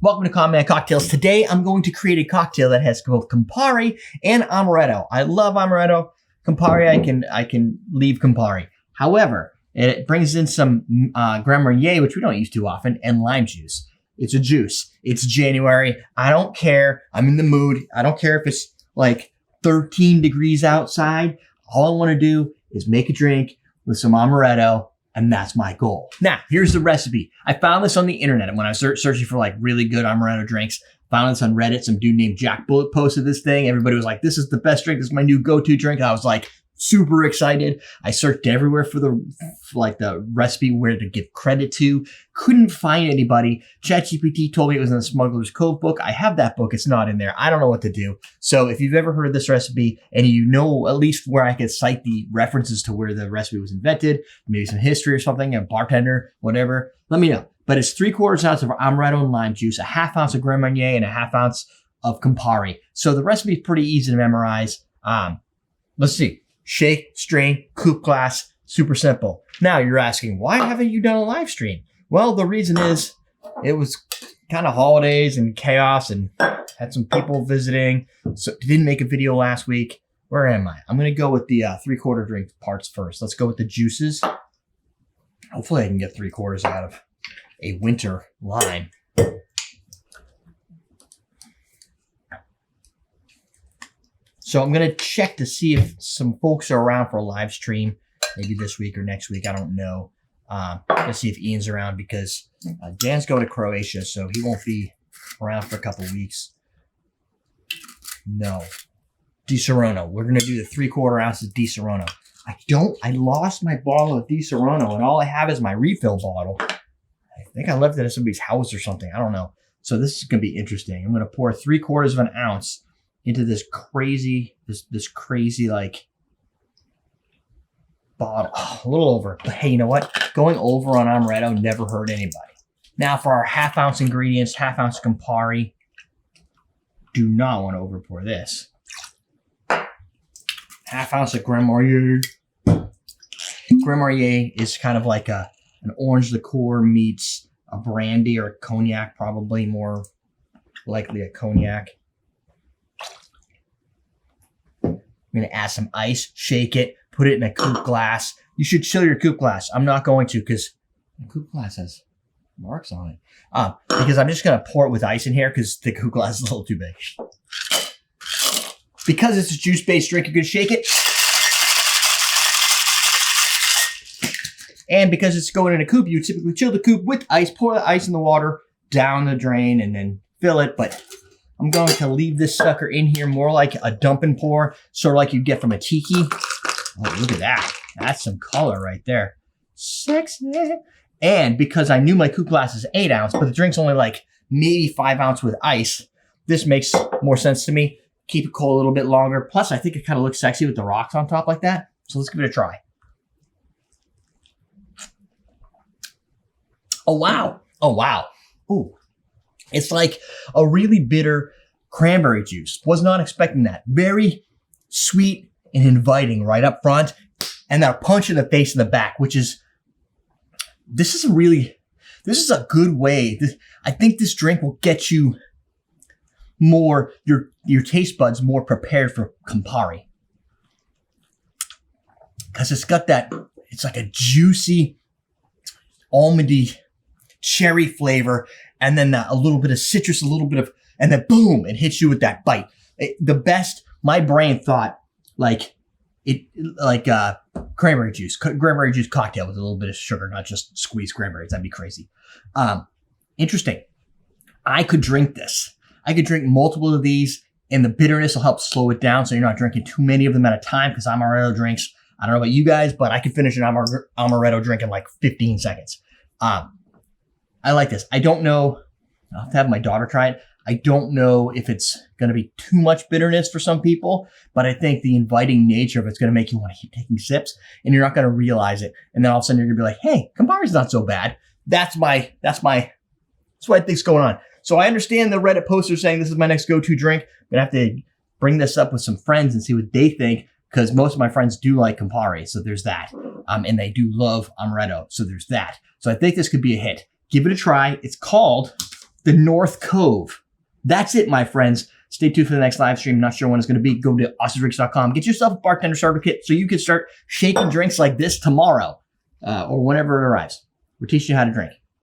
Welcome to Common Man Cocktails. Today I'm going to create a cocktail that has both Campari and Amaretto. I love Amaretto. Campari, I can leave Campari. However, it brings in some Grand Marnier, which we don't use too often, and lime juice. It's a juice. It's January. I don't care. I'm in the mood. I don't care if it's like 13 degrees outside. All I want to do is make a drink with some Amaretto, and that's my goal. Now, here's the recipe. I found this on the internet, and when I was searching for like really good Amaretto drinks, found this on Reddit. Some dude named Jack Bullet posted this thing. Everybody was like, this is the best drink. This is my new go-to drink. I was like, super excited. I searched everywhere for the recipe where to give credit to. Couldn't find anybody. ChatGPT told me it was in the Smuggler's Cove book. I have that book. It's not in there. I don't know what to do. So if you've ever heard of this recipe and you know at least where I could cite the references to where the recipe was invented, maybe some history or something, a bartender, whatever, let me know. But it's 3/4 ounce of Amaretto and lime juice, a 1/2 ounce of Grand Marnier, and a 1/2 ounce of Campari. So the recipe is pretty easy to memorize. Let's see. Shake, strain, coupe glass, super simple. Now you're asking, why haven't you done a live stream? Well, the reason is it was kind of holidays and chaos and had some people visiting. So didn't make a video last week. Where am I? I'm going to go with the 3/4 drink parts first. Let's go with the juices. Hopefully I can get 3/4 out of a winter lime. So I'm going to check to see if some folks are around for a live stream, maybe this week or next week. I don't know. Let's see if Ian's around because Dan's going to Croatia, so he won't be around for a couple weeks. No. Di Serono. We're going to do the 3/4 ounces Di Serono. I lost my bottle of Di Serono, and all I have is my refill bottle. I think I left it at somebody's house or something. I don't know. So this is going to be interesting. I'm going to pour 3/4 of an ounce into this crazy like bottle. Oh, a little over. But hey, you know what? Going over on Amaretto never hurt anybody. Now for our 1/2 ounce ingredients, 1/2 ounce Campari. Do not want to over pour this. 1/2 ounce of Grand Marnier. Grand Marnier is kind of like an orange liqueur meets a brandy or a cognac, probably more likely a cognac. I'm going to add some ice, shake it, put it in a coupe glass. You should chill your coupe glass. I'm not going to because the coupe glass has marks on it. Because I'm just going to pour it with ice in here because the coupe glass is a little too big. Because it's a juice-based drink, you're going to shake it. And because it's going in a coupe, you typically chill the coupe with ice, pour the ice in the water down the drain, and then fill it. But I'm going to leave this sucker in here more like a dump and pour, sort of like you get from a tiki. Oh, look at that. That's some color right there. Sexy. And because I knew my coupe glass is 8 ounce, but the drink's only like maybe 5 ounce with ice, this makes more sense to me. Keep it cold a little bit longer. Plus, I think it kind of looks sexy with the rocks on top like that. So let's give it a try. Oh, wow. Oh, wow. Ooh. It's like a really bitter cranberry juice. Was not expecting that. Very sweet and inviting right up front. And that punch in the face in the back, which is, this is a good way. I think this drink will get you more, your taste buds more prepared for Campari. Because it's got that, it's like a juicy, almondy, cherry flavor. And then a little bit of citrus, and then boom, it hits you with that bite. The best, my brain thought cranberry juice cocktail with a little bit of sugar, not just squeezed cranberries. That'd be crazy. Interesting. I could drink this. I could drink multiple of these, and the bitterness will help slow it down so you're not drinking too many of them at a time because Amaretto drinks, I don't know about you guys, but I could finish an Amaretto drink in like 15 seconds. I like this. I don't know. I'll have to have my daughter try it. I don't know if it's going to be too much bitterness for some people, but I think the inviting nature of it's going to make you want to keep taking sips, and you're not going to realize it. And then all of a sudden you're going to be like, hey, Campari's not so bad. That's what I think's going on. So I understand the Reddit poster saying this is my next go-to drink. I'm going to have to bring this up with some friends and see what they think, because most of my friends do like Campari. So there's that. And they do love Amaretto. So there's that. So I think this could be a hit. Give it a try. It's called the North Cove. That's it, my friends. Stay tuned for the next live stream. Not sure when it's going to be. Go to awesomedrinks.com. Get yourself a bartender starter kit so you can start shaking drinks like this tomorrow or whenever it arrives. We're teaching you how to drink.